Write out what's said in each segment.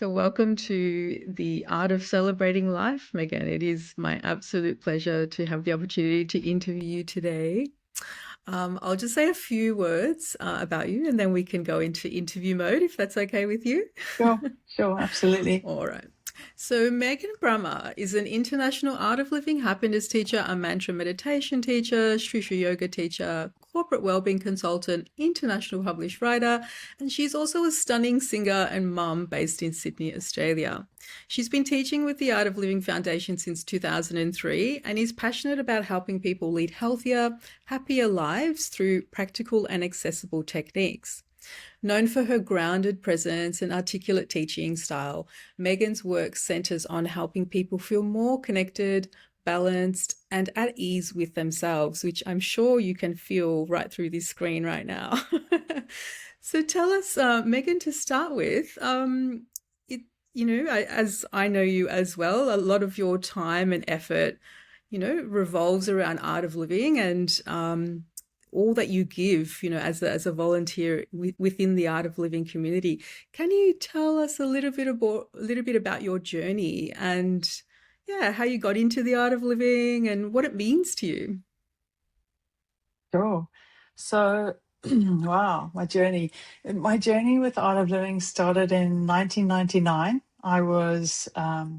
So, welcome to the Art of Celebrating Life, Meggan. It is my absolute pleasure to have the opportunity to interview you today. I'll just say a few words about you and then we can go into interview mode if that's okay with you. Sure, absolutely. All right. So, Meggan Brummer is an international art of living happiness teacher, a mantra meditation teacher, Shrisha yoga teacher, corporate wellbeing consultant, international published writer, and she's also a stunning singer and mum based in Sydney, Australia. She's been teaching with the Art of Living Foundation since 2003 and is passionate about helping people lead healthier, happier lives through practical and accessible techniques. Known for her grounded presence and articulate teaching style, Meggan's work centers on helping people feel more connected, balanced, and at ease with themselves, which I'm sure you can feel right through this screen right now. So tell us, Meggan, to start with, as I know you as well, a lot of your time and effort, revolves around art of living and all that you give, as a volunteer within the Art of Living community. Can you tell us a little bit about your journey and how you got into the Art of Living and what it means to you? Sure. So, wow, my journey. My journey with Art of Living started in 1999. I was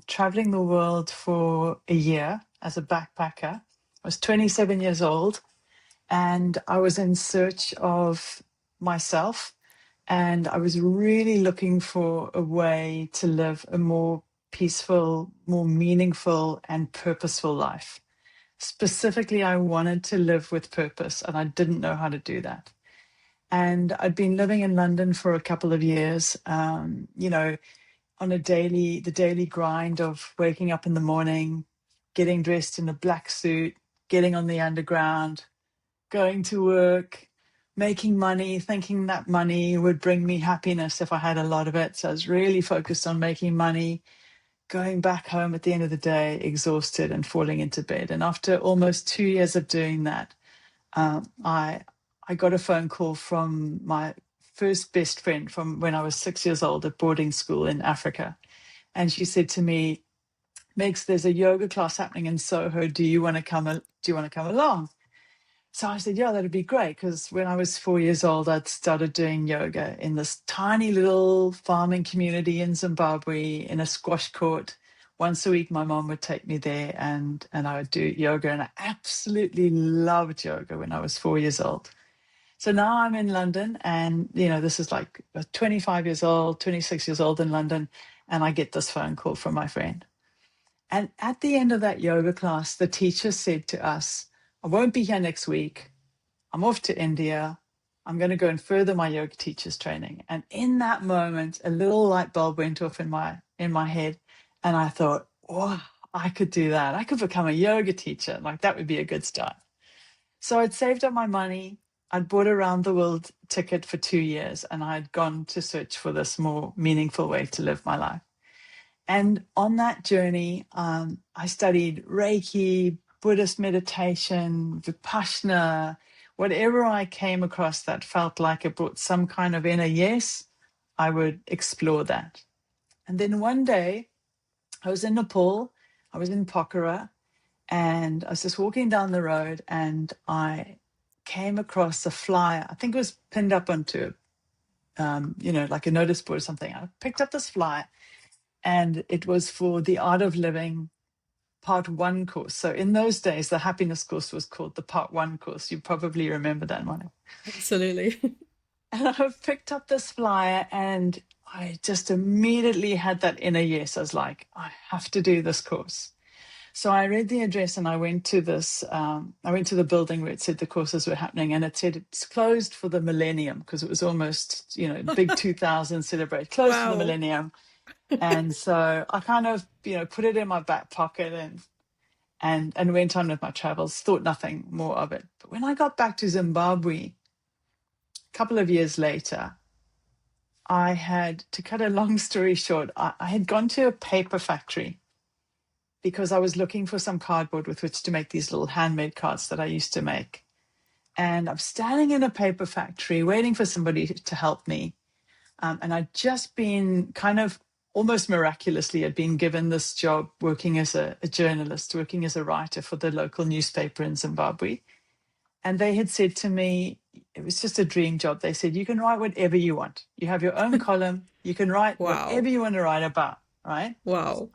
traveling the world for a year as a backpacker. I was 27 years old and I was in search of myself. And I was really looking for a way to live a more peaceful, more meaningful, and purposeful life. Specifically, I wanted to live with purpose, and I didn't know how to do that. And I'd been living in London for a couple of years, on the daily grind of waking up in the morning, getting dressed in a black suit, getting on the underground, going to work, making money, thinking that money would bring me happiness if I had a lot of it. So I was really focused on making money, going back home at the end of the day, exhausted and falling into bed. And after almost 2 years of doing that, I got a phone call from my first best friend from when I was 6 years old at boarding school in Africa. And she said to me, Megs, there's a yoga class happening in Soho. Do you want to come along? So I said, yeah, that'd be great. Because when I was 4 years old, I'd started doing yoga in this tiny little farming community in Zimbabwe in a squash court. Once a week, my mom would take me there and I would do yoga. And I absolutely loved yoga when I was 4 years old. So now I'm in London and, this is like 25 years old, 26 years old in London. And I get this phone call from my friend. And at the end of that yoga class, the teacher said to us, I won't be here next week. I'm off to India. I'm going to go and further my yoga teacher's training. And in that moment, a little light bulb went off in my head. And I thought, wow, I could do that. I could become a yoga teacher. Like that would be a good start. So I'd saved up my money. I'd bought a round the world ticket for 2 years and I'd gone to search for this more meaningful way to live my life. And on that journey, I studied Reiki, Buddhist meditation, Vipassana, whatever I came across that felt like it brought some kind of inner yes, I would explore that. And then one day, I was in Nepal, I was in Pokhara, and I was just walking down the road and I came across a flyer. I think it was pinned up onto, like a notice board or something. I picked up this flyer and it was for the Art of Living Part 1 course. So in those days, the happiness course was called the Part 1 course. You probably remember that one. Absolutely. And I picked up this flyer and I just immediately had that inner yes. I was like, I have to do this course. So I read the address and I went to the building where it said the courses were happening, and it said it's closed for the millennium because it was almost, big 2000 celebrate, closed for the Wow. millennium. And so I kind of, put it in my back pocket and went on with my travels, thought nothing more of it. But when I got back to Zimbabwe, a couple of years later, I had, to cut a long story short, I had gone to a paper factory because I was looking for some cardboard with which to make these little handmade cards that I used to make. And I'm standing in a paper factory waiting for somebody to help me. And I'd just been kind of almost miraculously had been given this job working as a journalist, working as a writer for the local newspaper in Zimbabwe. And they had said to me, it was just a dream job. They said, you can write whatever you want. You have your own column. You can write Wow. whatever you want to write about, right? Wow.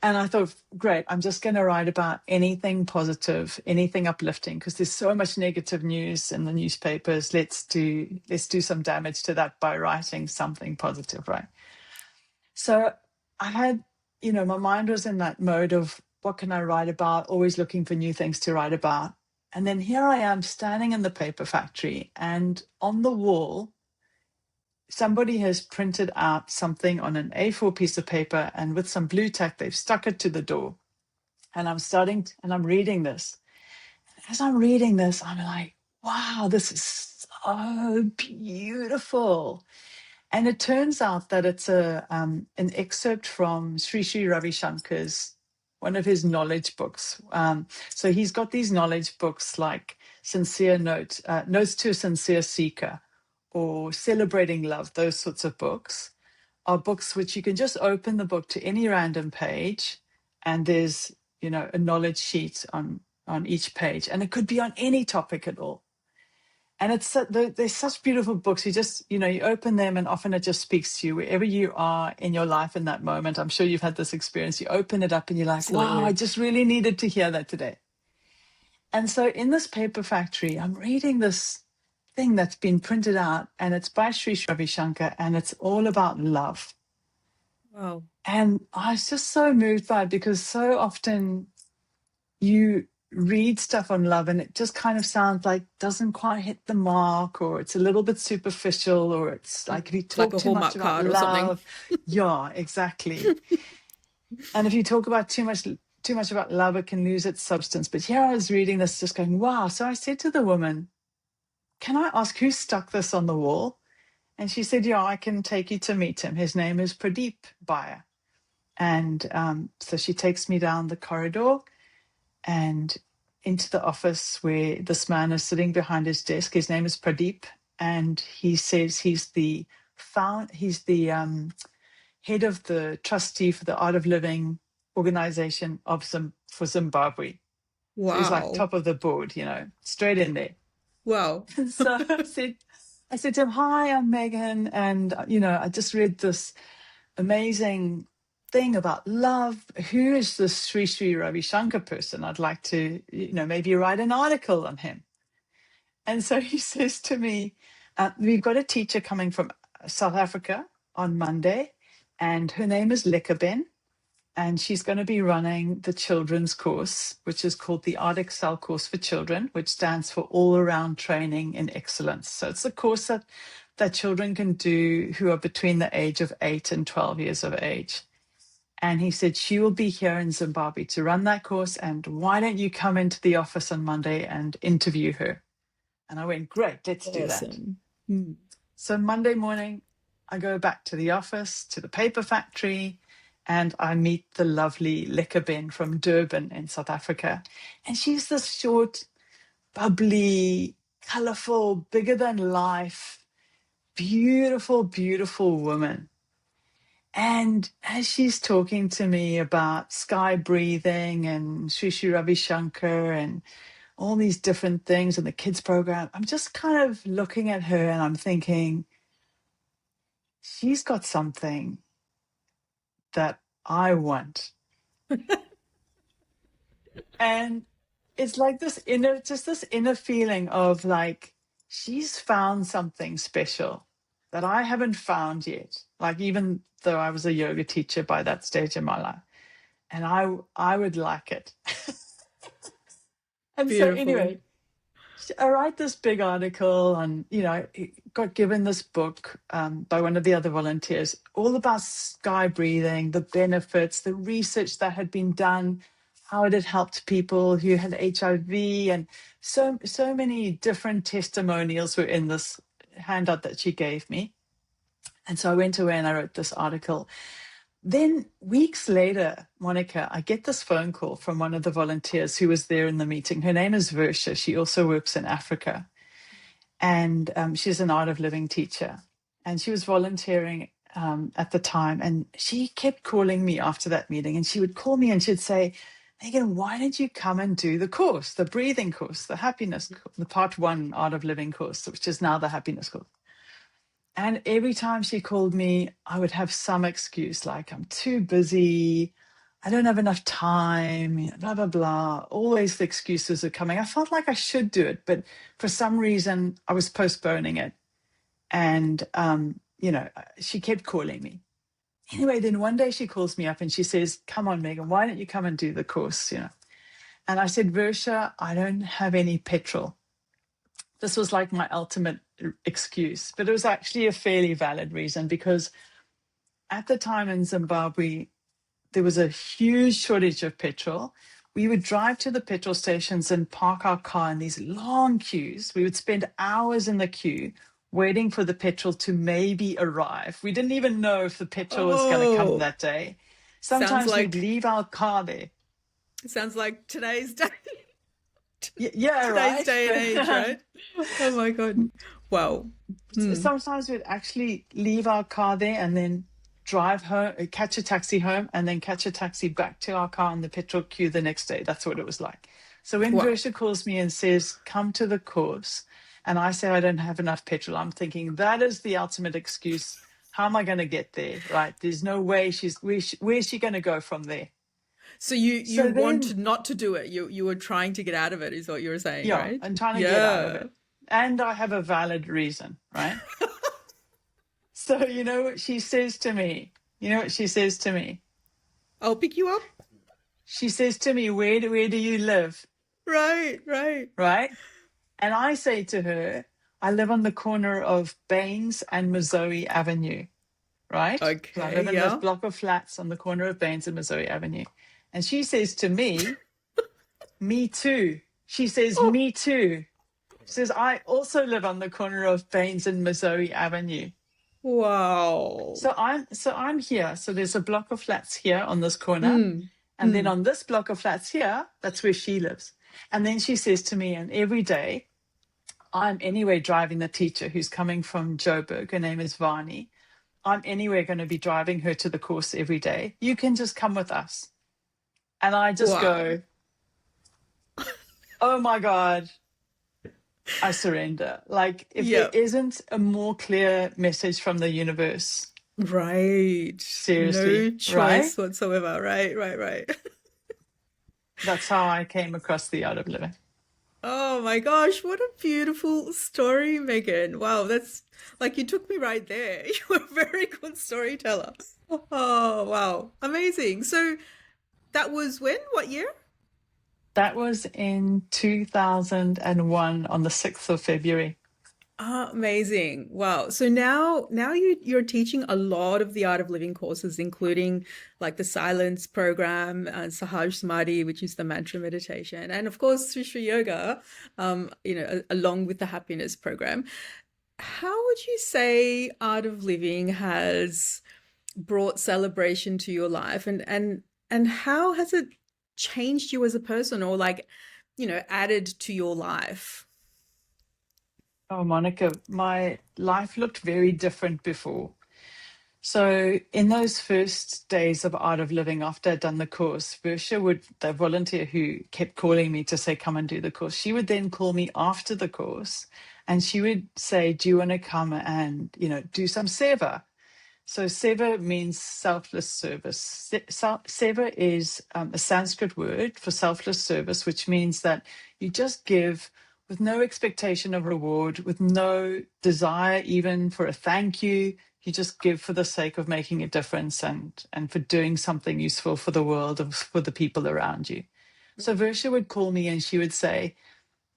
And I thought, great, I'm just going to write about anything positive, anything uplifting, because there's so much negative news in the newspapers. Let's do some damage to that by writing something positive, right? So I had, my mind was in that mode of what can I write about, always looking for new things to write about. And then here I am standing in the paper factory, and on the wall, somebody has printed out something on an A4 piece of paper, and with some blue tack, they've stuck it to the door. And I'm reading this. As I'm reading this, I'm like, wow, this is so beautiful. And it turns out that it's an excerpt from Sri Ravi Shankar's, one of his knowledge books. So he's got these knowledge books like Notes to a Sincere Seeker, or Celebrating Love. Those sorts of books are books which you can just open the book to any random page, and there's a knowledge sheet on each page, and it could be on any topic at all. And they're such beautiful books. You open them, and often it just speaks to you wherever you are in your life in that moment. I'm sure you've had this experience. You open it up and you're like, wow, I Absolutely. just really needed to hear that today. And so in this paper factory, I'm reading this thing that's been printed out, and it's by Sri Ravi Shankar, and it's all about love. Wow. And I was just so moved by it, because so often you read stuff on love and it just kind of sounds like doesn't quite hit the mark, or it's a little bit superficial, or it's like if you Like talk a too much Hallmark about card or something. love. Yeah, exactly. And if you talk about too much about love, it can lose its substance. But here I was reading this just going, wow. So I said to the woman, can I ask who stuck this on the wall? And she said, yeah, I can take you to meet him. His name is Pradeep Bayer. And so she takes me down the corridor and into the office where this man is sitting behind his desk. His name is Pradeep, and he says he's the head of the trustee for the Art of Living organization for Zimbabwe. So he's like Wow. top of the board, straight in there. Wow. So I said to him, hi, I'm Meggan, and I just read this amazing thing about love. Who is this Sri Ravi Shankar person? I'd like to, maybe write an article on him. And so he says to me, we've got a teacher coming from South Africa on Monday, and her name is Lekkaben, and she's going to be running the children's course, which is called the Art Excel course for children, which stands for All Around Training in Excellence. So it's a course that children can do who are between the age of 8 and 12 years of age. And he said, she will be here in Zimbabwe to run that course. And why don't you come into the office on Monday and interview her? And I went, great, let's do that. Awesome. So Monday morning, I go back to the office, to the paper factory, and I meet the lovely Lekkaben from Durban in South Africa. And she's this short, bubbly, colorful, bigger than life, beautiful, beautiful woman. And as she's talking to me about sky breathing and Sri Ravi Shankar and all these different things in the kids program, I'm just kind of looking at her and I'm thinking, she's got something that I want. And it's like this inner feeling of like, she's found something special that I haven't found yet. Like, even though I was a yoga teacher by that stage in my life, and I would like it. And so Beautiful. anyway, I write this big article, and got given this book by one of the other volunteers, all about sky breathing, the benefits, the research that had been done, how it had helped people who had HIV, and so many different testimonials were in this handout that she gave me. And so I went away and I wrote this article. Then weeks later, Monica, I get this phone call from one of the volunteers who was there in the meeting. Her name is Versha. She also works in Africa. And she's an Art of Living teacher. And she was volunteering at the time. And she kept calling me after that meeting, and she would call me and she'd say, Meggan, why did you come and do the course, the breathing course, the happiness, the part 1 Art of Living course, which is now the happiness course? And every time she called me, I would have some excuse like, I'm too busy, I don't have enough time, blah, blah, blah. Always the excuses are coming. I felt like I should do it, but for some reason I was postponing it. And, she kept calling me. Anyway, then one day she calls me up and she says, come on, Meggan, why don't you come and do the course? And I said, Versha, I don't have any petrol. This was like my ultimate excuse, but it was actually a fairly valid reason, because at the time in Zimbabwe, there was a huge shortage of petrol. We would drive to the petrol stations and park our car in these long queues. We would spend hours in the queue waiting for the petrol to maybe arrive. We didn't even know if the petrol was going to come Oh, that day. sounds Sometimes we'd like leave our car there. today's day. Yeah, Today's right. day and age, right? Oh my God. Wow. Sometimes we'd actually leave our car there and then drive home, catch a taxi home, and then catch a taxi back to our car in the petrol queue the next day. That's what it was like. So when Wow. Versha calls me and says, come to the course, and I say I don't have enough petrol, I'm thinking that is the ultimate excuse. How am I going to get there? Right? There's no way where's she going to go from there? So you So then, wanted not to do it. You were trying to get out of it, is what you were saying, yeah, right? I'm trying to get out of Yeah. it. And I have a valid reason, right? So you know what she says to me? You know what she says to me? I'll pick you up. She says to me, where do you live? Right, right. Right? And I say to her, I live on the corner of Baines and Missouri Avenue. Right? So I Okay, live in this yeah. block of flats on the corner of Baines and Missouri Avenue. And she says to me too. She says, Oh, me too. She says, I also live on the corner of Baines and Missouri Avenue. wow. So I'm here. So there's a block of flats here on this corner. Mm, And then mm. on this block of flats here, that's where she lives. And then she says to me, and every day I'm anyway driving the teacher who's coming from Joburg. Her name is Vani. I'm anyway going to be driving her to the course every day. You can just come with us. And I just Wow. go, oh my God, I surrender. Like, if there Yeah. isn't a more clear message from the universe, Right. No seriously, right? choice whatsoever. Right, right, right. That's how I came across the art of living. Oh my gosh, what a beautiful story, Megan. Wow, that's like you took me right there. You're a very good storyteller. Oh, wow. Amazing. So that was when? What year? That was in 2001 on the 6th of February. Ah, amazing. Wow. So now you're teaching a lot of the art of living courses, including like the silence program and Sahaj Samadhi, which is the mantra meditation, and of course Sri Yoga, along with the happiness program. How would you say art of living has brought celebration to your life, and how has it changed you as a person, or like, added to your life? Oh, Monica, my life looked very different before. So, in those first days of Art of Living, after I'd done the course, Versha would, the volunteer who kept calling me to say, come and do the course, she would then call me after the course and she would say, do you want to come and, do some seva? So seva means selfless service. Seva is a Sanskrit word for selfless service, which means that you just give with no expectation of reward, with no desire even for a thank you. You just give for the sake of making a difference and for doing something useful for the world and for the people around you. So Versha would call me and she would say,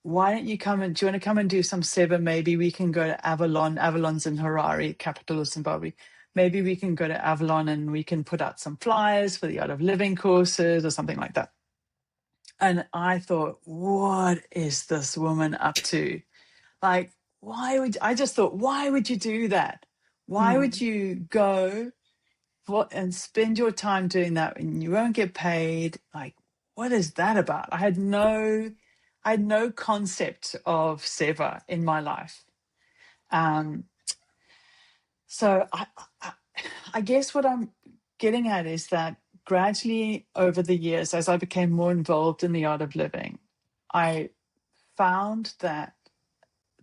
why don't you come and do you want to come and do some seva? Maybe we can go to Avalon. Avalon's in Harare, capital of Zimbabwe. Maybe we can go to Avalon and we can put out some flyers for the Art of Living courses or something like that. And I thought, what is this woman up to? Like, I just thought, why would you do that? Why would Mm. you go and spend your time doing that and you won't get paid? Like, what is that about? I had no concept of seva in my life. Um, so I guess what I'm getting at is that gradually over the years, as I became more involved in the art of living, I found that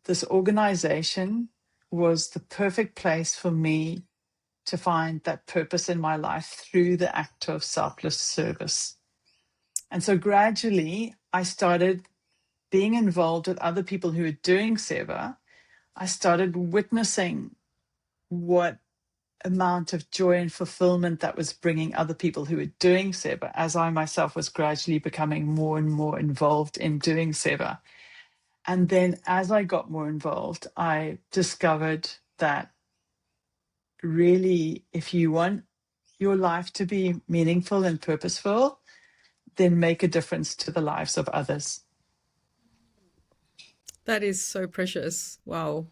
this organization was the perfect place for me to find that purpose in my life through the act of selfless service. And so gradually, I started being involved with other people who were doing seva. I started witnessing what amount of joy and fulfillment that was bringing other people who were doing seva, as I myself was gradually becoming more and more involved in doing seva. And then as I got more involved, I discovered that really, if you want your life to be meaningful and purposeful, then make a difference to the lives of others. That is so precious. Wow.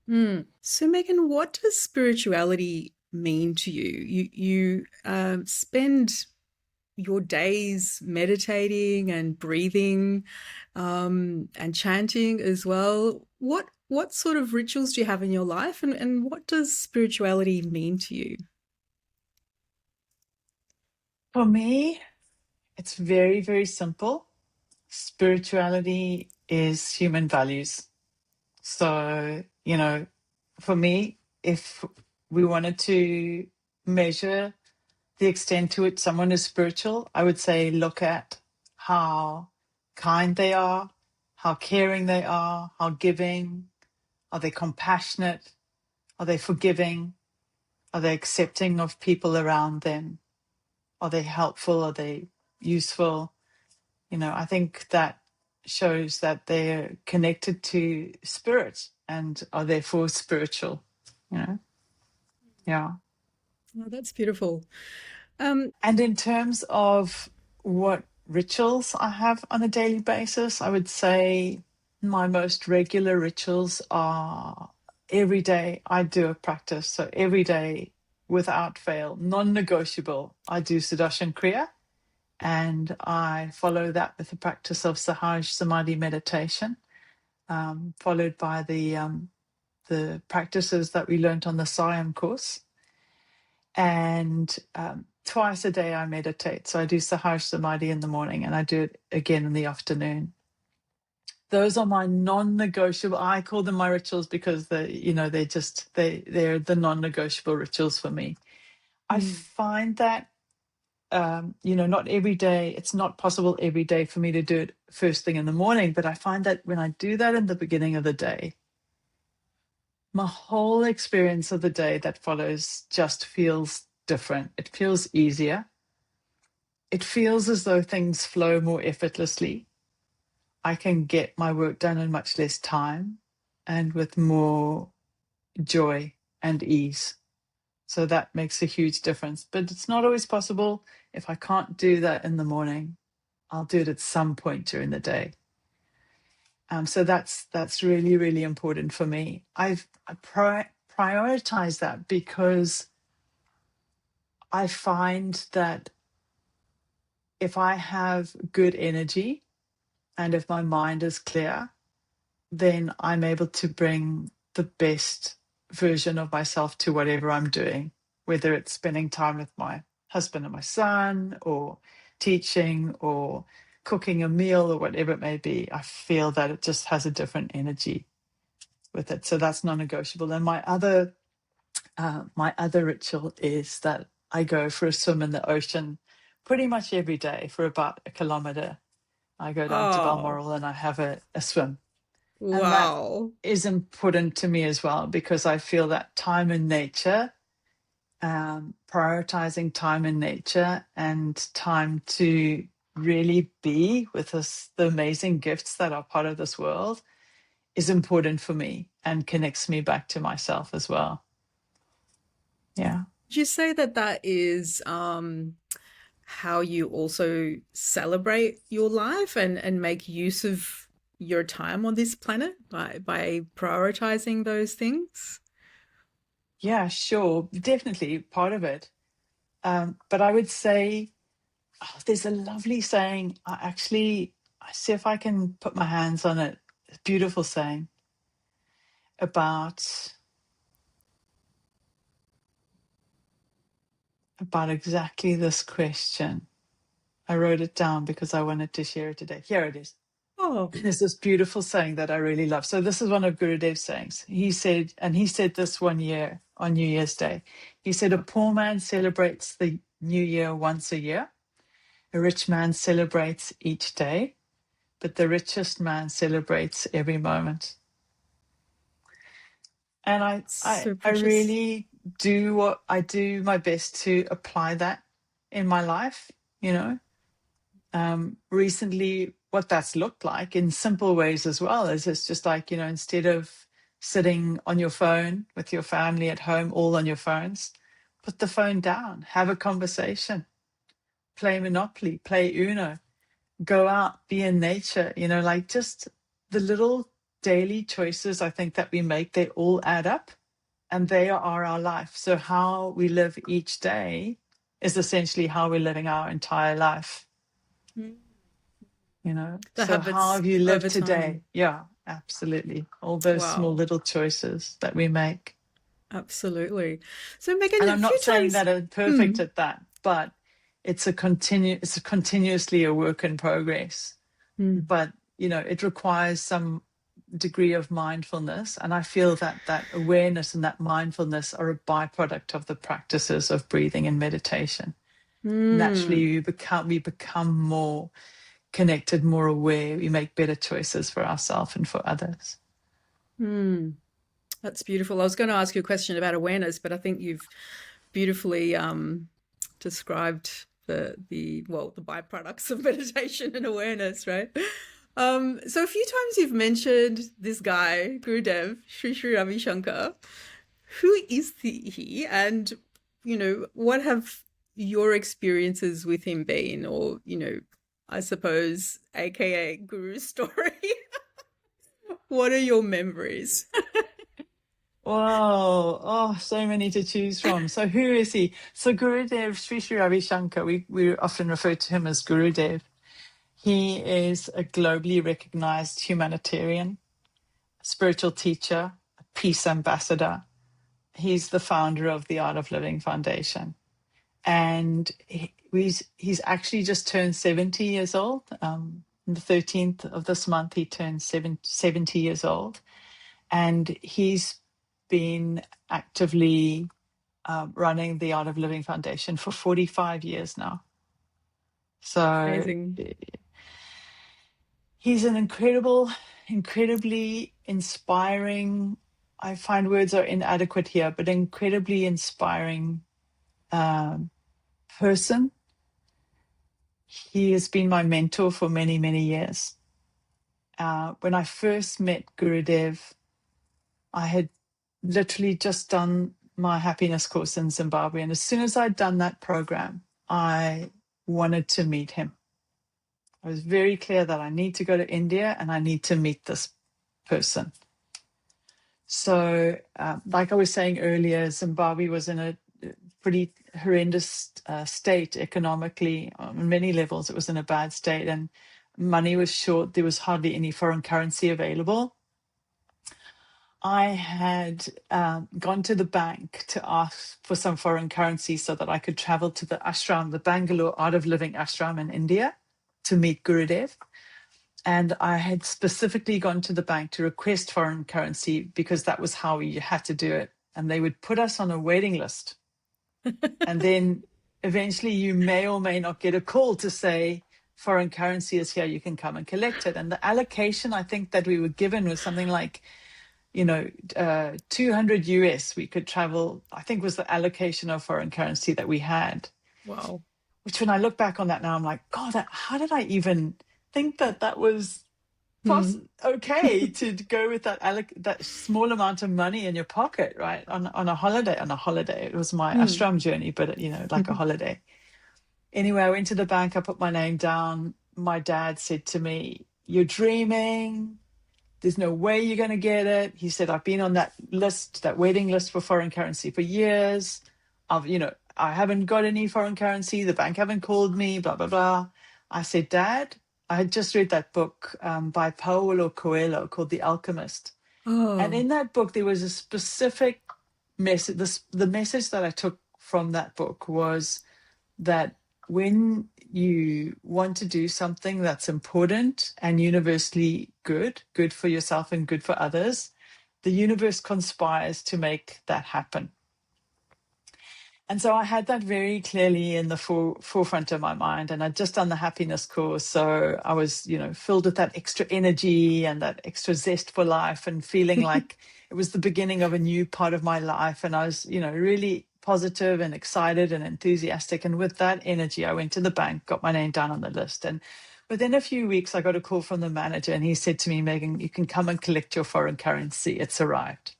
So, Megan, what does spirituality mean to you? You spend your days meditating and breathing, and chanting as well. What sort of rituals do you have in your life, and what does spirituality mean to you? For me, it's very, very simple. Spirituality is human values. So, for me, if we wanted to measure the extent to which someone is spiritual, I would say look at how kind they are, how caring they are, how giving, are they compassionate, are they forgiving, are they accepting of people around them, are they helpful, are they useful? I think that shows that they're connected to spirit and are therefore spiritual, you know? Yeah. Oh, that's beautiful. Um, And in terms of what rituals I have on a daily basis, I would say my most regular rituals are every day I do a practice. So every day, without fail, non negotiable, I do Sudarshan Kriya. And I follow that with the practice of Sahaj Samadhi meditation, followed by the practices that we learnt on the Siam course. And twice a day I meditate. So I do Sahaj Samadhi in the morning and I do it again in the afternoon. Those are my non-negotiable. I call them my rituals because they're the non-negotiable rituals for me. I find that not every day, it's not possible every day for me to do it first thing in the morning, but I find that when I do that in the beginning of the day, my whole experience of the day that follows just feels different. It feels easier. It feels as though things flow more effortlessly. I can get my work done in much less time and with more joy and ease. So that makes a huge difference. But it's not always possible. If I can't do that in the morning, I'll do it at some point during the day. So that's really, really important for me. I prioritize that because I find that if I have good energy and if my mind is clear, then I'm able to bring the best version of myself to whatever I'm doing, whether it's spending time with my husband and my son or teaching or cooking a meal or whatever it may be. I feel that it just has a different energy with it. So that's non-negotiable. And my other ritual is that I go for a swim in the ocean pretty much every day for about a kilometer. I go down to oh, Balmoral and I have a swim. And that wow. is important to me as well because I feel that time in nature, prioritizing time in nature and time to really be with us, the amazing gifts that are part of this world, is important for me and connects me back to myself as well. Yeah. Would you say that that is how you also celebrate your life and make use of your time on this planet by prioritizing those things? Yeah, sure. Definitely part of it. But I would say there's a lovely saying. I see if I can put my hands on it. A beautiful saying about about exactly this question. I wrote it down because I wanted to share it today. Here it is. Oh, There's this beautiful saying that I really love. So this is one of Gurudev's sayings. He said, and he said this one year on New Year's Day. He said, a poor man celebrates the new year once a year. A rich man celebrates each day, but the richest man celebrates every moment. And so I precious. really do my best to apply that in my life, you know. Recently, what that's looked like in simple ways as well is it's just like, you know, instead of sitting on your phone with your family at home, all on your phones, put the phone down, have a conversation, play Monopoly, play Uno, go out, be in nature, you know, like just the little daily choices I think that we make, they all add up and they are our life. So how we live each day is essentially how we're living our entire life, Mm. you know. The So how habits have you over lived today? time. Yeah, absolutely. All those small Wow. little choices that we make. Absolutely. So Megan, And a I'm few not saying times. that I'm perfect Mm, at that, but it's continuously a work in progress. mm, But you know, it requires some degree of mindfulness, and I feel that that awareness and that mindfulness are a byproduct of the practices of breathing and meditation. Naturally, mm, we become more connected, more aware. We make better choices for ourselves and for others. mm. That's beautiful. I was going to ask you a question about awareness, but I think you've beautifully described the byproducts of meditation and awareness, right? So a few times you've mentioned this guy, Gurudev, Sri Ravi Shankar. Who is he, and what have your experiences with him been, or I suppose, aka Guru story? What are your memories? Wow. Oh, so many to choose from. So who is he? So Gurudev, Sri Ravi Shankar, we often refer to him as Gurudev. He is a globally recognized humanitarian, spiritual teacher, a peace ambassador. He's the founder of the Art of Living Foundation. And he's actually just turned 70 years old. On the 13th of this month, he turned 70 years old. And he's been actively running the Art of Living Foundation for 45 years now. So Amazing. he's an incredibly inspiring, I find words are inadequate here, but incredibly inspiring person. He has been my mentor for many, many years. When I first met Gurudev, I had literally just done my happiness course in Zimbabwe. And as soon as I'd done that program, I wanted to meet him. I was very clear that I need to go to India and I need to meet this person. So, like I was saying earlier, Zimbabwe was in a pretty horrendous state economically. On many levels, it was in a bad state, and money was short. There was hardly any foreign currency available. I had gone to the bank to ask for some foreign currency so that I could travel to the ashram, the Bangalore Art of Living ashram in India, to meet Gurudev. And I had specifically gone to the bank to request foreign currency because that was how you had to do it. And they would put us on a waiting list. And then eventually you may or may not get a call to say, foreign currency is here, you can come and collect it. And the allocation I think that we were given was something like, 200 US, we could travel, I think was the allocation of foreign currency that we had. Wow. Which when I look back on that now, I'm like, God, how did I even think that that was Hmm. okay to go with that small amount of money in your pocket, right? On a holiday, It was my Hmm. ashram journey, but like a holiday. Anyway, I went to the bank, I put my name down. My dad said to me, "You're dreaming. There's no way you're going to get it." He said, "I've been on that list, that waiting list for foreign currency for years. I haven't got any foreign currency. The bank haven't called me, blah, blah, blah." I said, "Dad, I had just read that book by Paulo Coelho called The Alchemist. And Oh. in that book, there was a specific message. The message that I took from that book was that when you want to do something that's important and universally good for yourself and good for others, the universe conspires to make that happen. And so I had that very clearly in the forefront of my mind. And I'd just done the happiness course. So I was, filled with that extra energy and that extra zest for life and feeling like it was the beginning of a new part of my life. And I was, really positive and excited and enthusiastic. And with that energy, I went to the bank, got my name down on the list. And within a few weeks, I got a call from the manager and he said to me, Meggan, you can come and collect your foreign currency. It's arrived.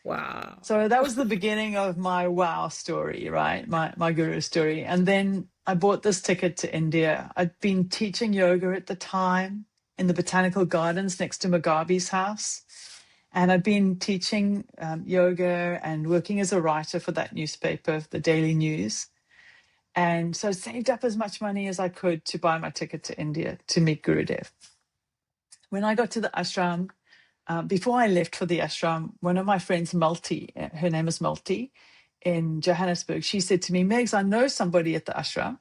Wow. So that was the beginning of my wow story, right? My guru story. And then I bought this ticket to India. I'd been teaching yoga at the time in the botanical gardens next to Mugabe's house. And I'd been teaching yoga and working as a writer for that newspaper, the Daily News. And so I saved up as much money as I could to buy my ticket to India to meet Gurudev. When I got to the ashram, before I left for the ashram, one of my friends, Multi, her name is Multi, in Johannesburg, she said to me, Megs, I know somebody at the ashram,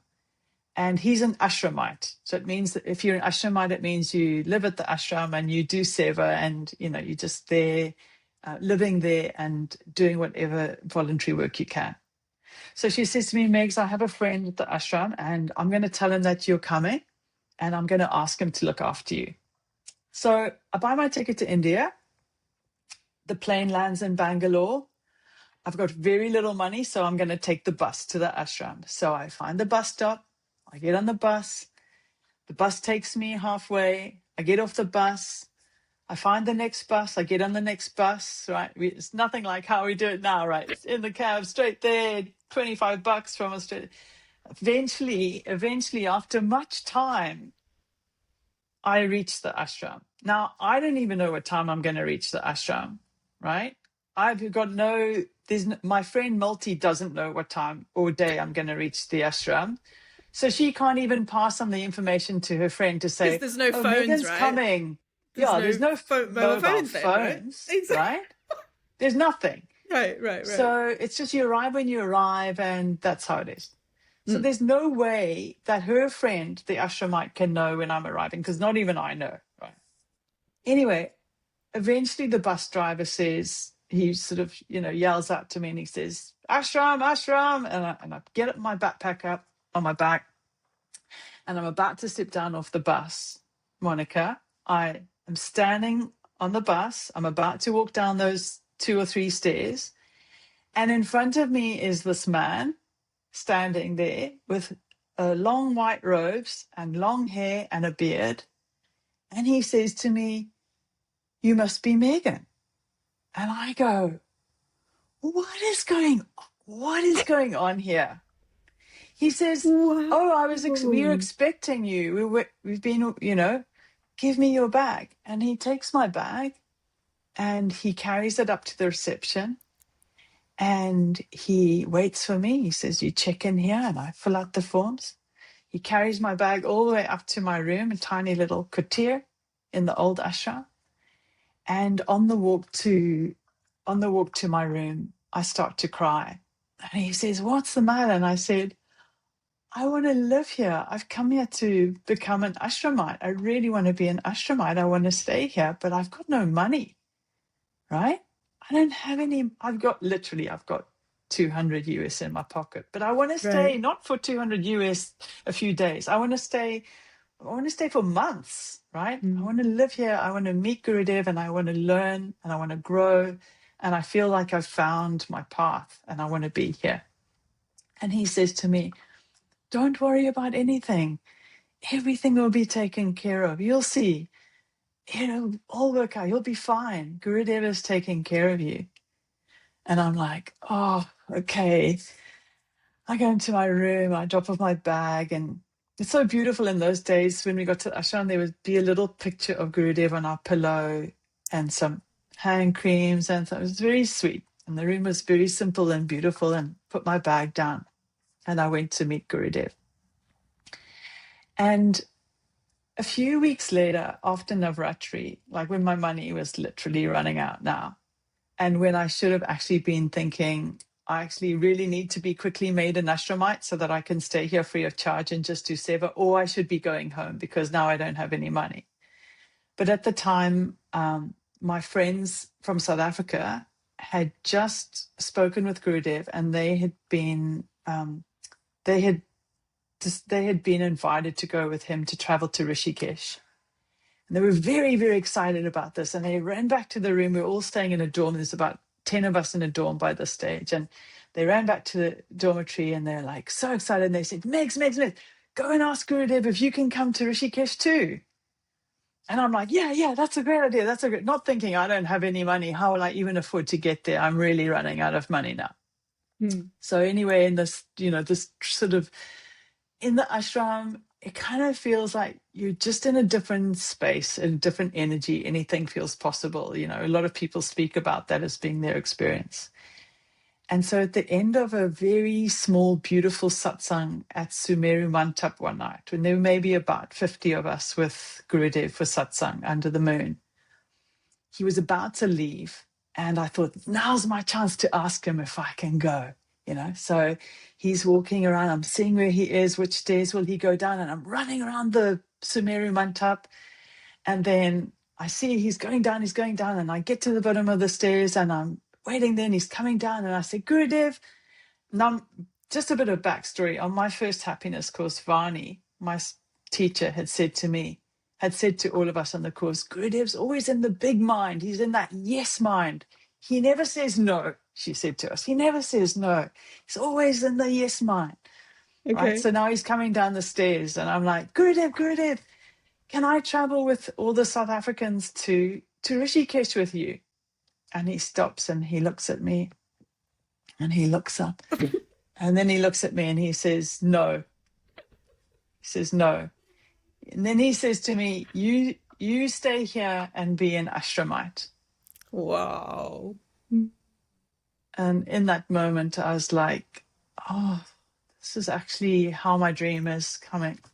and he's an ashramite. So it means that if you're an ashramite, it means you live at the ashram and you do seva and, you're just there, living there and doing whatever voluntary work you can. So she says to me, Megs, I have a friend at the ashram and I'm going to tell him that you're coming and I'm going to ask him to look after you. So I buy my ticket to India. The plane lands in Bangalore. I've got very little money, so I'm going to take the bus to the ashram. So I find the bus stop. I get on the bus. The bus takes me halfway. I get off the bus. I find the next bus. I get on the next bus, right? It's nothing like how we do it now, right? It's in the cab, straight there, $25 from Australia. Eventually, after much time, I reach the ashram. Now, I don't even know what time I'm going to reach the ashram, right? I've got my friend Multi doesn't know what time or day I'm going to reach the ashram. So she can't even pass on the information to her friend to say, Because there's no phones, Megan's right? coming. There's no mobile phones, then, phones, right? right? There's nothing. Right. So it's just you arrive when you arrive, and that's how it is. So there's no way that her friend, the ashramite, can know when I'm arriving, because not even I know, right? Anyway, eventually the bus driver says, he sort of, yells out to me and he says, ashram, ashram. And I get my backpack up on my back and I'm about to step down off the bus, Monica. I am standing on the bus. I'm about to walk down those 2 or 3 stairs. And in front of me is this man standing there with long white robes and long hair and a beard. And he says to me, you must be Meggan. And I go, what is going on here? He says, Wow. oh, we were expecting you. We've been, give me your bag. And he takes my bag and he carries it up to the reception. And he waits for me. He says, you check in here, and I fill out the forms. He carries my bag all the way up to my room, a tiny little kutir in the old ashram. And on the walk to my room, I start to cry. And he says, what's the matter? And I said, I want to live here. I've come here to become an ashramite. I really want to be an ashramite. I want to stay here, but I've got no money, right? I don't have any. I've got 200 US in my pocket, but I want to stay not for 200 US a few days. I want to stay for months, right? I want to live here. I want to meet Gurudev and I want to learn and I want to grow. And I feel like I've found my path and I want to be here. And he says to me, don't worry about anything. Everything will be taken care of. You'll see. It'll all work out. You'll be fine. Gurudev is taking care of you. And I'm like, oh, okay. I go into my room, I drop off my bag, and it's so beautiful in those days. When we got to ashram, there would be a little picture of Gurudev on our pillow and some hand creams. And so it was very sweet. And the room was very simple and beautiful, and put my bag down. And I went to meet Gurudev. And a few weeks later, after Navratri, like when my money was literally running out now, and when I should have actually been thinking, I actually really need to be quickly made an ashramite so that I can stay here free of charge and just do seva, or I should be going home because now I don't have any money. But at the time, my friends from South Africa had just spoken with Gurudev, and they had been invited to go with him to travel to Rishikesh. And they were very, very excited about this. And they ran back to the room. We were all staying in a dorm. There's about 10 of us in a dorm by this stage. And they ran back to the dormitory and they're like so excited. And they said, Megs, go and ask Gurudev if you can come to Rishikesh too. And I'm like, yeah, that's a great idea. Not thinking I don't have any money. How will I even afford to get there? I'm really running out of money now. So anyway, in this, this sort of, in the ashram, it kind of feels like you're just in a different space, a different energy. Anything feels possible. A lot of people speak about that as being their experience. And so at the end of a very small, beautiful satsang at Sumeru Mantap one night, when there were maybe about 50 of us with Gurudev for satsang under the moon, he was about to leave. And I thought, now's my chance to ask him if I can go. So he's walking around. I'm seeing where he is, which stairs will he go down? And I'm running around the Sumeru Mantap. And then I see he's going down. And I get to the bottom of the stairs and I'm waiting there and he's coming down. And I say, Gurudev, now just a bit of backstory. On my first happiness course, Vani, my teacher, had said to all of us on the course, Gurudev's always in the big mind. He's in that yes mind. He never says no, she said to us. He never says no. He's always in the yes mind. Okay. Right? So now he's coming down the stairs and I'm like, Gurudev, can I travel with all the South Africans to Rishikesh with you? And he stops and he looks at me and he looks up and then he looks at me and he says, no. He says, no. And then he says to me, you stay here and be an ashramite. Wow. And in that moment, I was like, oh, this is actually how my dream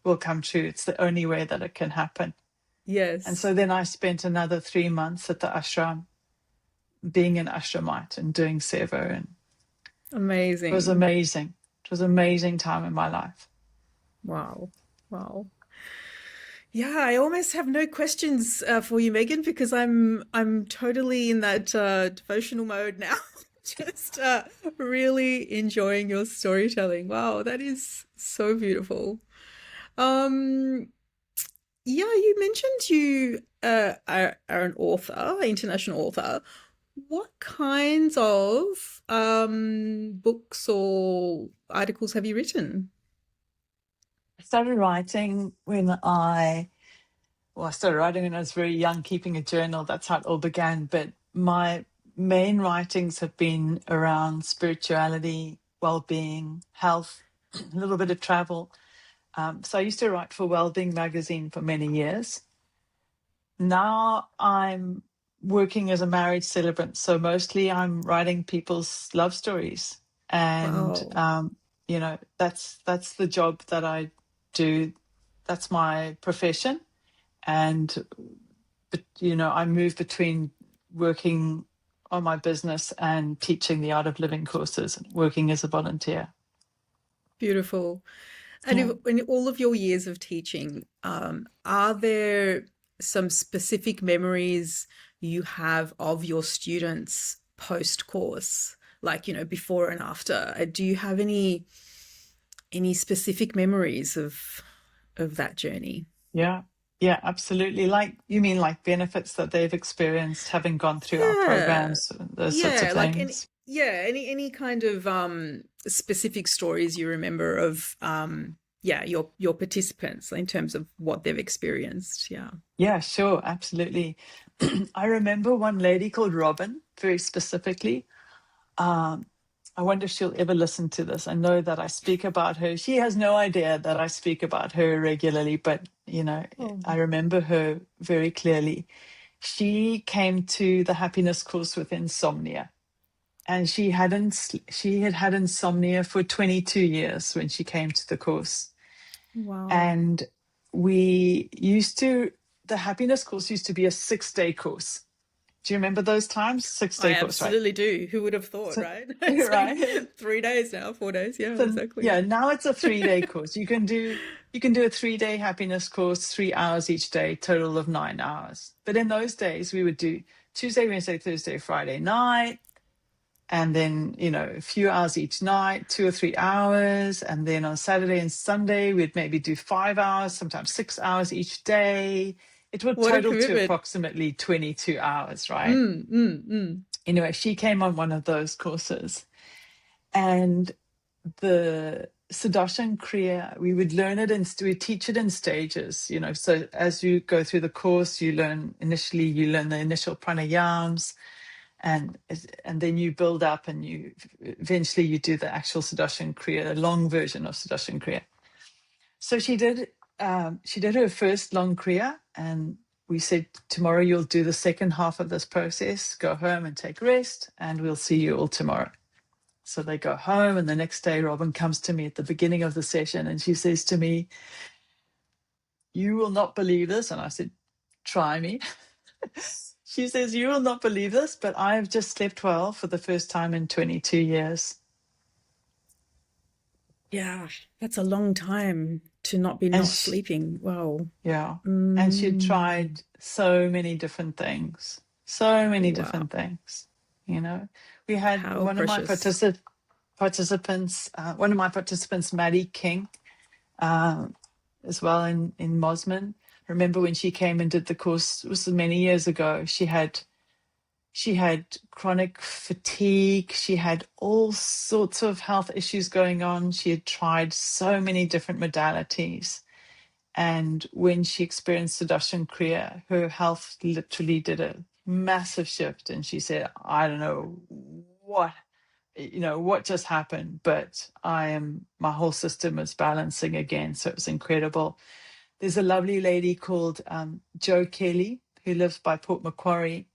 will come true. It's the only way that it can happen. Yes. And so then I spent another 3 months at the ashram being an ashramite and doing seva. And amazing. It was amazing. It was an amazing time in my life. Wow. Yeah, I almost have no questions for you, Meggan, because I'm totally in that devotional mode now. Just really enjoying your storytelling. Wow, that is so beautiful. Yeah, you mentioned you are an author, international author. What kinds of books or articles have you written? I started writing when I was very young, keeping a journal. That's how it all began. But my main writings have been around spirituality, well-being, health, a little bit of travel. So I used to write for Wellbeing magazine for many years. Now I'm working as a marriage celebrant. So mostly I'm writing people's love stories. And, Wow. That's the job that I do. That's my profession. And, I move between working on my business and teaching the Art of Living courses and working as a volunteer. Beautiful. And in all of your years of teaching, are there some specific memories you have of your students post-course, like, before and after? Do you have any specific memories of that journey? Yeah, absolutely. You mean like benefits that they've experienced having gone through our programs, those sorts of things? Any kind of specific stories you remember of your participants in terms of what they've experienced. Yeah, sure, absolutely. I remember one lady called Robin very specifically. I wonder if she'll ever listen to this. I know that I speak about her. She has no idea that I speak about her regularly, but, I remember her very clearly. She came to the happiness course with insomnia, and she had had insomnia for 22 years when she came to the course. Wow. And the happiness course used to be a 6-day course. Do you remember those times? I 6-day course, right? absolutely do. Who would have thought, So, right? It's like right. 3 days now, 4 days. Yeah, So exactly. yeah, now it's a 3-day course. You can do a 3-day happiness course, 3 hours each day, total of 9 hours. But in those days, we would do Tuesday, Wednesday, Thursday, Friday night, and then a few hours each night, 2 or 3 hours, and then on Saturday and Sunday we'd maybe do 5 hours, sometimes 6 hours each day. It would What a total to commitment. approximately 22 hours, right? Mm, mm, mm. Anyway, she came on one of those courses, and the Sudarshan Kriya, we would learn it and we teach it in stages, so as you go through the course, you learn the initial pranayams, and then you build up, and you eventually you do the actual Sudarshan Kriya, the long version of Sudarshan Kriya. So she did her first long Kriya, and we said, tomorrow you'll do the second half of this process, go home and take rest, and we'll see you all tomorrow. So they go home, and the next day Robin comes to me at the beginning of the session, and she says to me, "You will not believe this." And I said, "Try me." She says, "You will not believe this, but I have just slept well for the first time in 22 years." Yeah, that's a long time to not be And not sleeping. Wow. yeah, and she Mm, tried so many different things, so many wow. different things. You know, we had How precious. one of my participants, Maddie King, um, as well in Mosman. I remember when she came and did the course, it was many years ago. She had chronic fatigue. She had all sorts of health issues going on. She had tried so many different modalities. And when she experienced Sudarshan Kriya, her health literally did a massive shift. And she said, "I don't know what just happened, but my whole system is balancing again." So it was incredible. There's a lovely lady called Jo Kelly who lives by Port Macquarie.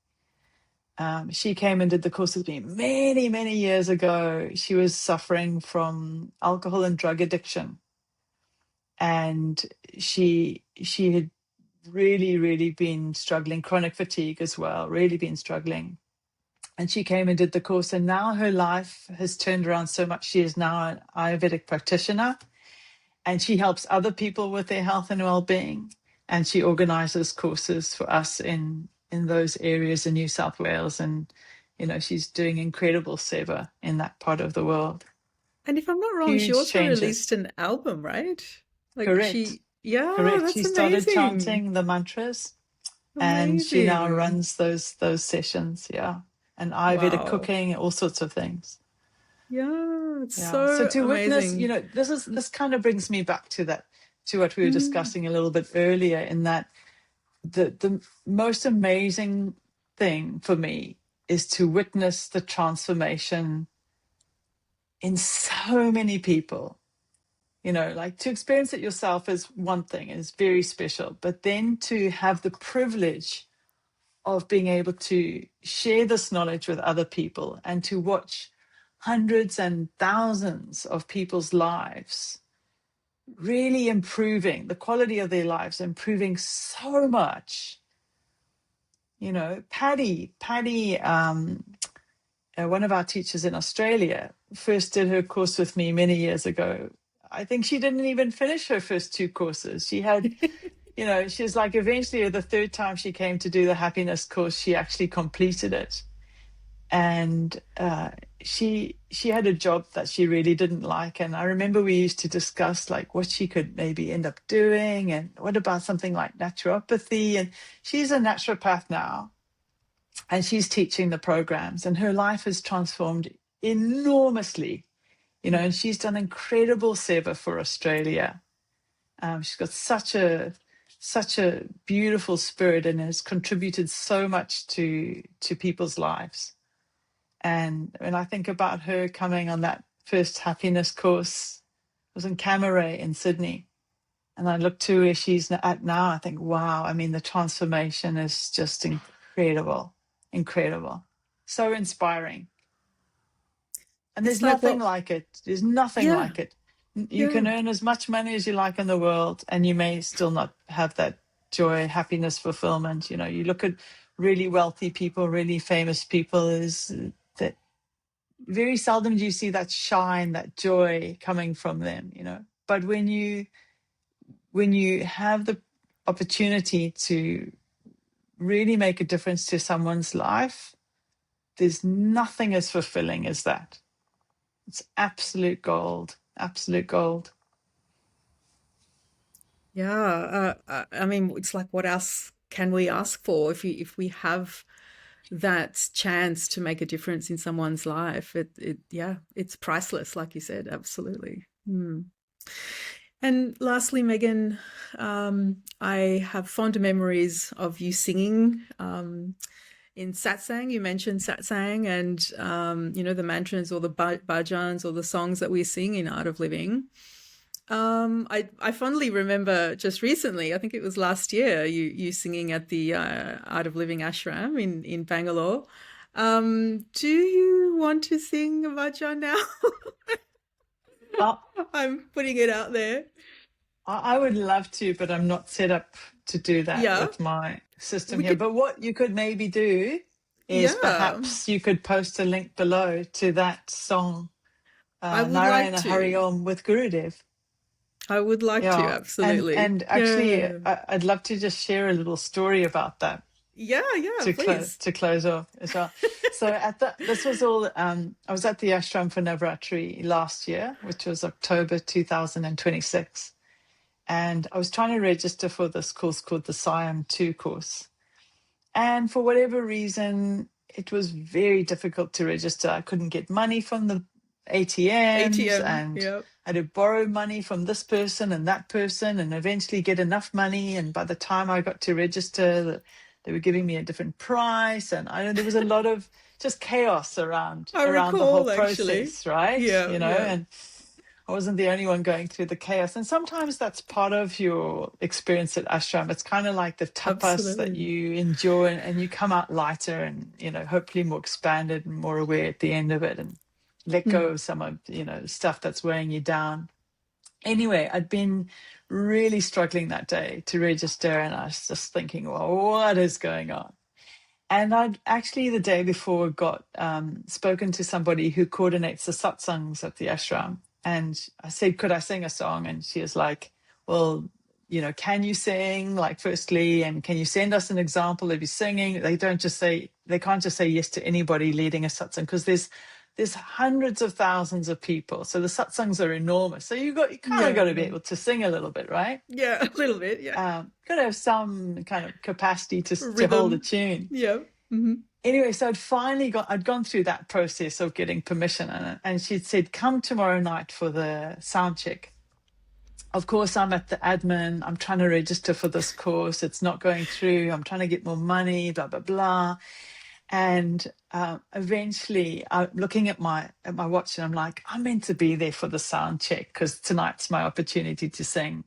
She came and did the course with me many, many years ago. She was suffering from alcohol and drug addiction, and she had really, really been struggling, chronic fatigue as well, really been struggling. And she came and did the course, and now her life has turned around so much. She is now an Ayurvedic practitioner, and she helps other people with their health and well-being. And she organizes courses for us in those areas in New South Wales, and she's doing incredible seva in that part of the world. And if I'm not wrong, she Huge also changes. released an album, right? Like Correct. yeah, Correct. She that's started amazing. chanting the mantras, and she now Amazing. runs those sessions. Yeah. And Ayurvedic Wow. cooking, all sorts of things. Yeah, it's Yeah. So so to witness, amazing. this kind of brings me back to what we were Mm. discussing a little bit earlier, in that the most amazing thing for me is to witness the transformation in so many people. Like, to experience it yourself is one thing, and it's very special, but then to have the privilege of being able to share this knowledge with other people, and to watch hundreds and thousands of people's lives really improving, the quality of their lives improving so much. Patty, one of our teachers in Australia, first did her course with me many years ago. I think she didn't even finish her first two courses. She was like, eventually, the third time she came to do the happiness course, she actually completed it. And she had a job that she really didn't like. And I remember we used to discuss like what she could maybe end up doing, and what about something like naturopathy. And she's a naturopath now, and she's teaching the programs, and her life has transformed enormously. And she's done incredible seva for Australia. She's got such a beautiful spirit, and has contributed so much to people's lives. And when I think about her coming on that first happiness course, it was in Camaray in Sydney, and I look to where she's at now, I think, wow, I mean, the transformation is just incredible, incredible, so inspiring. And there's It's like nothing what? like it. There's nothing Yeah, like it. You yeah. can earn as much money as you like in the world, and you may still not have that joy, happiness, fulfillment. You look at really wealthy people, really famous people, is that very seldom do you see that shine, that joy coming from them, you know. But when you have the opportunity to really make a difference to someone's life, there's nothing as fulfilling as that. It's absolute gold, absolute gold. Yeah, I mean, it's like, what else can we ask for if we have that chance to make a difference in someone's life? Yeah, it's priceless, like you said. Absolutely. Hmm. And lastly, Megan, I have fond memories of you singing in satsang. You mentioned satsang, and you know, the mantras or the bhajans or the songs that we sing in Art of Living. I fondly remember just recently, I think it was last year, you singing at the Art of Living ashram in Bangalore. Do you want to sing a bhajan now? Uh, I'm putting it out there. I would love to, but I'm not set up to do that Yeah, with my system we here. could. But what you could maybe do is Yeah, perhaps you could post a link below to that song, I would like Narayana Hari to. Om with Gurudev. I would like to, Yeah, absolutely. and actually, Yeah. I'd love to just share a little story about that Yeah, yeah, please. to close off as well. So this was all. I was at the ashram for Navratri last year, which was October 2026. And I was trying to register for this course called the Siam 2 course. And for whatever reason, it was very difficult to register. I couldn't get money from the ATMs, ATM. and Yeah. I had to borrow money from this person and that person and eventually get enough money. And by the time I got to register, they were giving me a different price. And I know there was a lot of just chaos around I the whole recall actually. process, right? Yeah, You know, yeah. and I wasn't the only one going through the chaos. And sometimes that's part of your experience at ashram. It's kind of like the tapas that Absolutely. you enjoy, and you come out lighter and, you know, hopefully more expanded and more aware at the end of it, and let go Mm. of some of, you know, stuff that's weighing you down. Anyway, I'd been really struggling that day to register, and I was just thinking, well, what is going on? And I'd actually the day before got spoken to somebody who coordinates the satsangs at the ashram. And I said, could I sing a song? And she was like, well, you know, can you sing, like, firstly, and can you send us an example of you singing? They can't just say yes to anybody leading a satsang, because there's hundreds of thousands of people. So the satsangs are enormous. So you kind of got to be Yeah. able to sing a little bit, right? Yeah, a little bit. Yeah. Got to have some kind of capacity to hold a Rhythm. tune. Yeah. Hmm. Anyway, so I'd gone through that process of getting permission, and she'd said, come tomorrow night for the sound check. Of course, I'm at the admin. I'm trying to register for this course. It's not going through. I'm trying to get more money, blah, blah, blah. And eventually I'm looking at my watch, and I'm like, I'm meant to be there for the sound check because tonight's my opportunity to sing.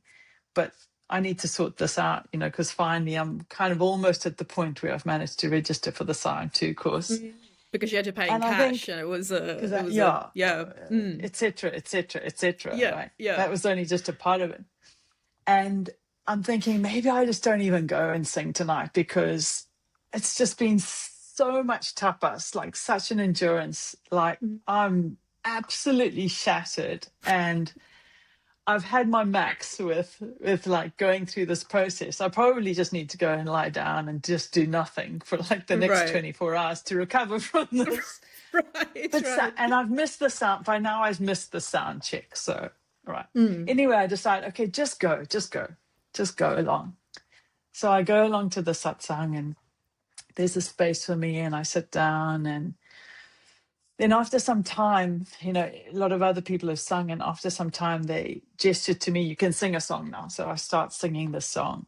But I need to sort this out, you know, because finally I'm kind of almost at the point where I've managed to register for the Siam 2 course. Because you had to pay in And I cash, think, and because yeah. Mm. et cetera, et cetera, et cetera, Yeah, right? yeah. That was only just a part of it. And I'm thinking maybe I just don't even go and sing tonight, because it's just been so much tapas, like such an endurance. Like, Mm. I'm absolutely shattered, and I've had my max with like going through this process. I probably just need to go and lie down and just do nothing for like the next Right. 24 hours to recover from this. Right, But right. and I've missed the sound. By now I've missed the sound check. So, right. Mm. Anyway, I decide, okay, just go along. So I go along to the satsang, and there's a space for me, and I sit down, and then after some time, you know, a lot of other people have sung, and after some time they gestured to me, you can sing a song now. So I start singing this song.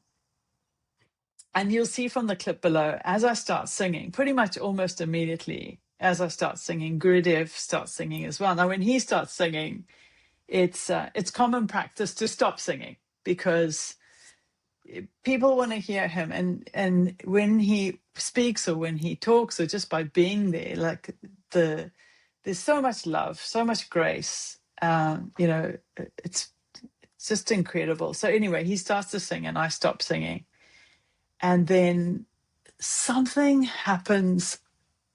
And you'll see from the clip below, as I start singing, pretty much almost immediately as I start singing, Gurudev starts singing as well. Now, when he starts singing, it's common practice to stop singing, because people want to hear him, and when he speaks or when he talks or just by being there, like there's so much love, so much grace. You know, it's just incredible. So anyway, he starts to sing, and I stop singing, and then something happens.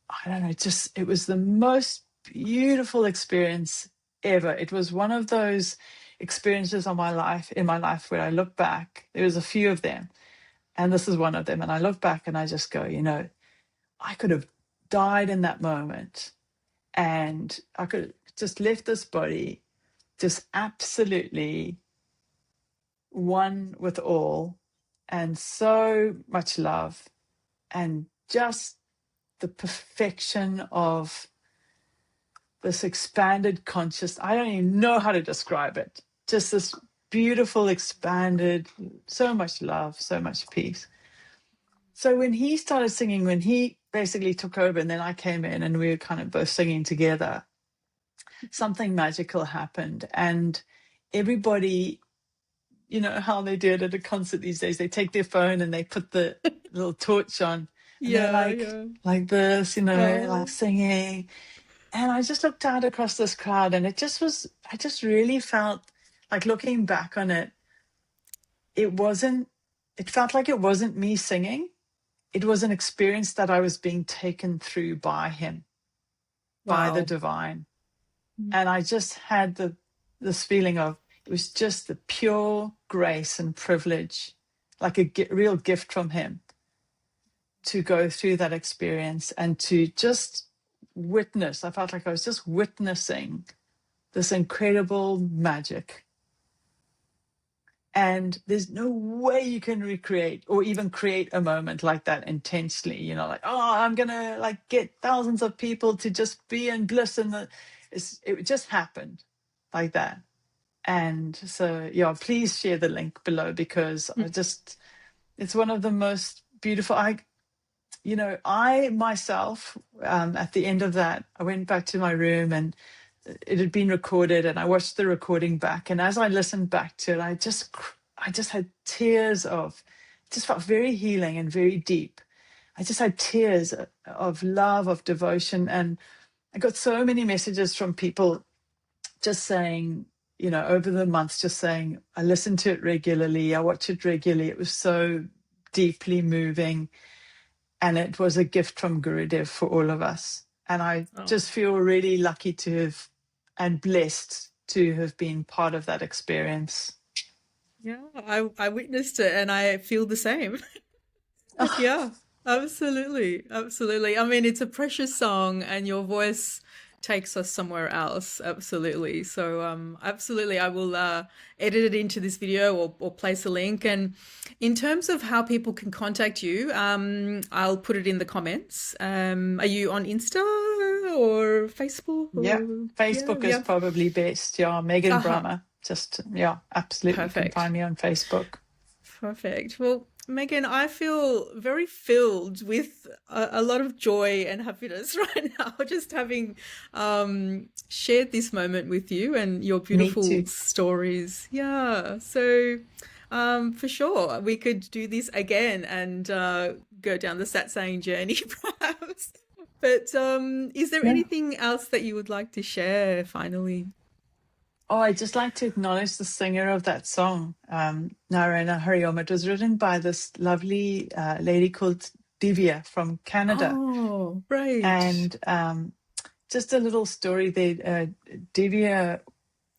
I don't know, just it was the most beautiful experience ever. It was one of those experiences in my life where I look back. There was a few of them, and this is one of them. And I look back and I just go, I could have died in that moment, and I could have just left this body just absolutely one with all, and so much love, and just the perfection of this expanded conscious. I don't even know how to describe it. Just this beautiful, expanded, so much love, so much peace. So when he started singing, when he basically took over, and then I came in and we were kind of both singing together, something magical happened. And everybody, you know how they do it at a concert these days, they take their phone and they put the little torch on, and they're Yeah, yeah. like this, like Oh, singing. And I just looked out across this crowd, and I just really felt like, looking back on it, it felt like it wasn't me singing. It was an experience that I was being taken through by him, by the wow. divine. And I just had this feeling of, it was just the pure grace and privilege, like a real gift from him, to go through that experience and to just witness. I felt like I was just witnessing this incredible magic. And there's no way you can recreate or even create a moment like that intensely, like, oh, I'm going to like get thousands of people to just be in bliss. And it just happened like that. And so, yeah, please share the link below, because it's one of the most beautiful. I myself, at the end of that, I went back to my room, and it had been recorded, and I watched the recording back. And as I listened back to it, I just had tears just felt very healing and very deep. I just had tears of love, of devotion. And I got so many messages from people just saying, over the months, just saying, I listen to it regularly, I watch it regularly. It was so deeply moving. And it was a gift from Gurudev for all of us. And I Oh, just feel really lucky to have, and blessed to have been part of that experience. yeah. I witnessed it and I feel the same. Yeah, absolutely. Absolutely. I mean, it's a precious song and your voice takes us somewhere else. Absolutely. So, absolutely, I will edit it into this video or place a link. And in terms of how people can contact you, I'll put it in the comments. Are you on Insta or Facebook Yeah, or yeah, Facebook is yeah. probably best. Yeah, Meggan Uh-huh. Brummer. Just, yeah, absolutely. You can Perfect. find me on Facebook. Perfect. Well, Meggan, I feel very filled with a lot of joy and happiness right now, just having shared this moment with you and your Me beautiful too. stories. Yeah. So, for sure, we could do this again and go down the satsang journey, perhaps. But is there Yeah. anything else that you would like to share finally? Oh, I'd just like to acknowledge the singer of that song, Narayana Hariom. It was written by this lovely lady called Divya from Canada. Oh, right. And just a little story there. Divya,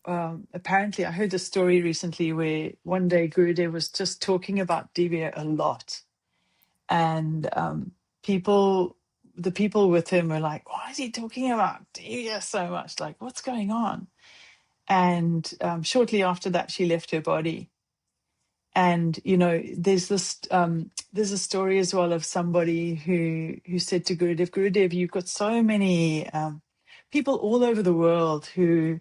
apparently, I heard a story recently where one day Gurudev was just talking about Divya a lot. And the people with him were like, why is he talking about Divya so much? Like, what's going on? And shortly after that, she left her body. And there's a story as well of somebody who said to Gurudev, you've got so many people all over the world who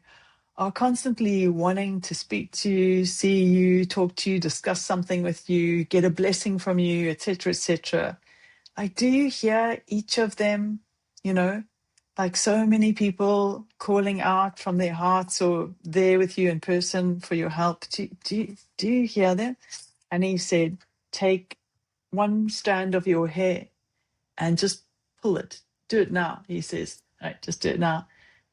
are constantly wanting to speak to you, see you, talk to you, discuss something with you, get a blessing from you, etc., etc. Like, do you hear each of them? You know, like so many people calling out from their hearts or there with you in person for your help. Do you hear them? And he said, take one strand of your hair and just pull it. Do it now, he says. Right, just do it now.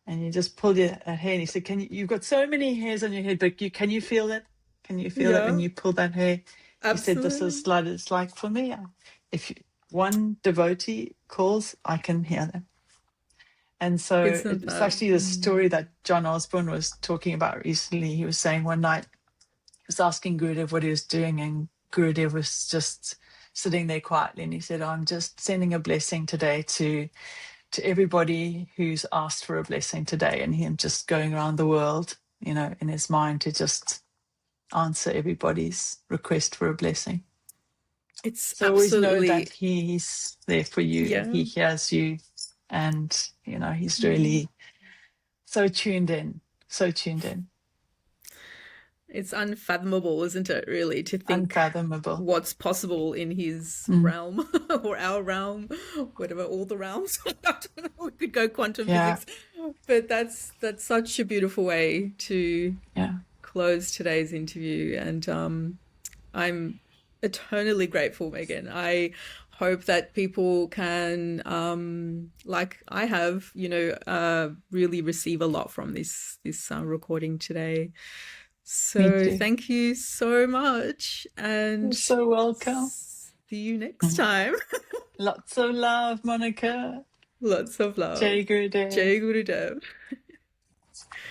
And you just pull your hair. And he said, you've got so many hairs on your head, but can you feel it? Can you feel it when Yeah, you pull that hair? He said, this is absolutely. what it's like for me. If you, one devotee calls, I can hear them. And so Isn't it's that? actually the story that John Osborne was talking about recently. He was saying one night, he was asking Gurudev what he was doing, and Gurudev was just sitting there quietly. And he said, I'm just sending a blessing today to everybody who's asked for a blessing today. And him just going around the world, you know, in his mind to just answer everybody's request for a blessing. It's So always know that absolutely, he's there for you. yeah. He hears you. And, you know, he's really so tuned in, so tuned in. It's unfathomable, isn't it, really, to think Unfathomable. what's possible in his Mm, realm or our realm, whatever, all the realms. I don't know, we could go quantum yeah, physics, but that's such a beautiful way to yeah. close today's interview. And I'm eternally grateful, Meggan. I hope that people can, like I have, really receive a lot from this recording today. Me So too. thank you so much, You're and so welcome. see you next Mm. time. Lots of love, Monica. Lots of Jai love. Gurudev. Jai Gurudev.